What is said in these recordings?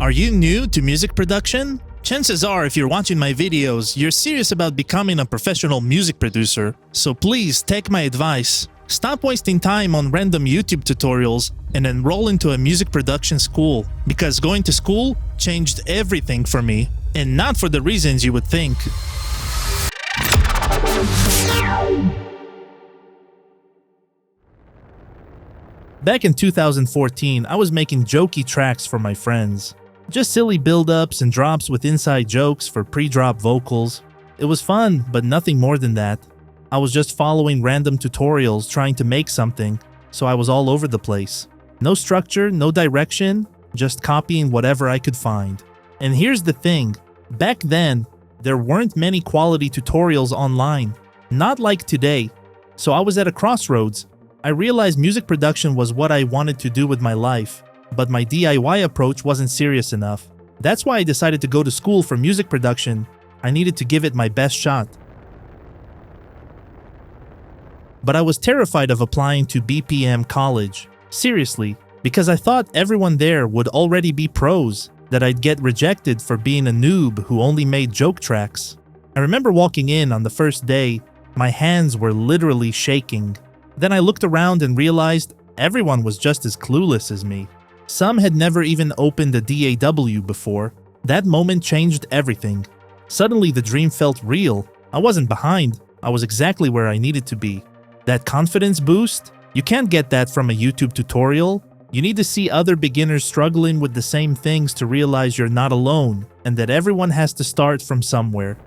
Are you new to music production? Chances are, if you're watching my videos, you're serious about becoming a professional music producer. So please take my advice. Stop wasting time on random YouTube tutorials and enroll into a music production school. Because going to school changed everything for me. And not for the reasons you would think. Back in 2014, I was making jokey tracks for my friends. Just silly build-ups and drops with inside jokes for pre-drop vocals. It was fun, but nothing more than that. I was just following random tutorials trying to make something, so I was all over the place. No structure, no direction, just copying whatever I could find. And here's the thing, back then, there weren't many quality tutorials online. Not like today. So I was at a crossroads. I realized music production was what I wanted to do with my life, but my DIY approach wasn't serious enough. That's why I decided to go to school for music production. I needed to give it my best shot. But I was terrified of applying to BPM college. Seriously, because I thought everyone there would already be pros, that I'd get rejected for being a noob who only made joke tracks. I remember walking in on the first day, my hands were literally shaking. Then I looked around and realized everyone was just as clueless as me. Some had never even opened a DAW before. That moment changed everything. Suddenly the dream felt real. I wasn't behind. I was exactly where I needed to be. That confidence boost? You can't get that from a YouTube tutorial. You need to see other beginners struggling with the same things to realize you're not alone and that everyone has to start from somewhere.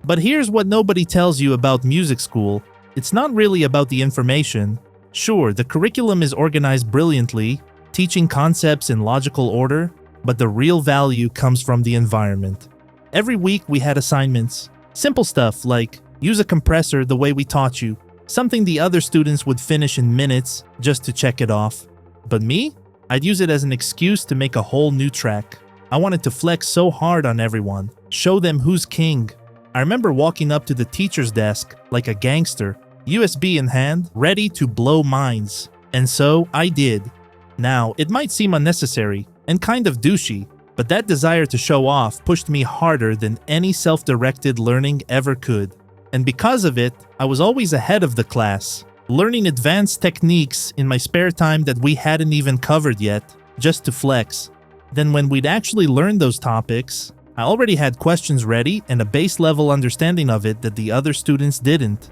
But here's what nobody tells you about music school. It's not really about the information. Sure, the curriculum is organized brilliantly, teaching concepts in logical order, but the real value comes from the environment. Every week we had assignments. Simple stuff like, use a compressor the way we taught you. Something the other students would finish in minutes just to check it off. But me? I'd use it as an excuse to make a whole new track. I wanted to flex so hard on everyone, show them who's king. I remember walking up to the teacher's desk like a gangster, USB in hand, ready to blow minds. And so I did. Now, it might seem unnecessary and kind of douchey, but that desire to show off pushed me harder than any self-directed learning ever could. And because of it, I was always ahead of the class, learning advanced techniques in my spare time that we hadn't even covered yet, just to flex. Then when we'd actually learn those topics, I already had questions ready and a base level understanding of it that the other students didn't.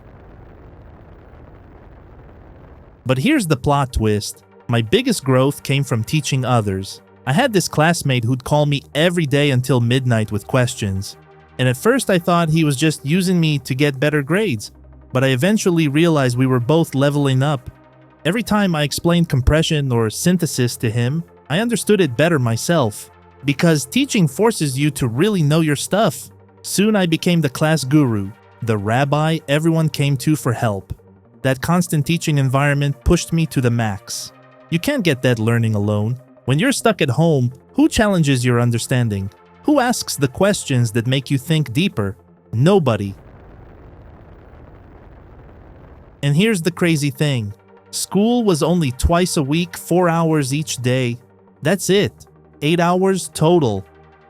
But here's the plot twist. My biggest growth came from teaching others. I had this classmate who'd call me every day until midnight with questions. And at first I thought he was just using me to get better grades, but I eventually realized we were both leveling up. Every time I explained compression or synthesis to him, I understood it better myself. Because teaching forces you to really know your stuff. Soon I became the class guru, the rabbi everyone came to for help. That constant teaching environment pushed me to the max. You can't get that learning alone. When you're stuck at home, who challenges your understanding? Who asks the questions that make you think deeper? Nobody. And here's the crazy thing. School was only twice a week, 4 hours each day. That's it. 8 hours total.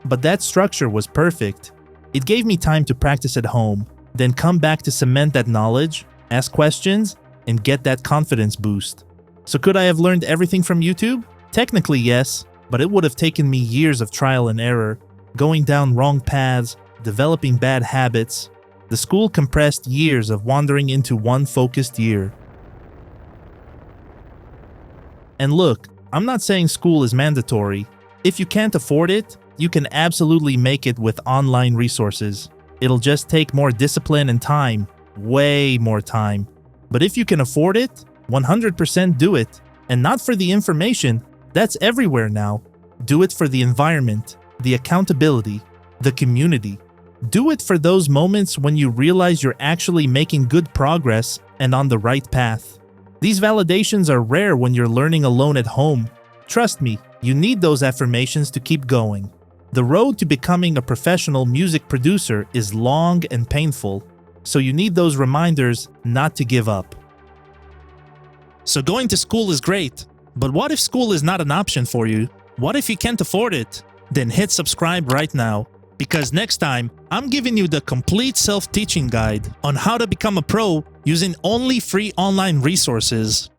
But that structure was perfect. It gave me time to practice at home, then come back to cement that knowledge, ask questions, and get that confidence boost. So could I have learned everything from YouTube? Technically yes, but it would have taken me years of trial and error, going down wrong paths, developing bad habits. The school compressed years of wandering into one focused year. And look, I'm not saying school is mandatory. If you can't afford it, you can absolutely make it with online resources. It'll just take more discipline and time, way more time. But if you can afford it, 100% do it. And not for the information, that's everywhere now. Do it for the environment, the accountability, the community. Do it for those moments when you realize you're actually making good progress and on the right path. These validations are rare when you're learning alone at home. Trust me, you need those affirmations to keep going. The road to becoming a professional music producer is long and painful, so you need those reminders not to give up. So going to school is great, But what if school is not an option for you? What if you can't afford it? Then hit subscribe right now, because next time I'm giving you the complete self-teaching guide on how to become a pro using only free online resources.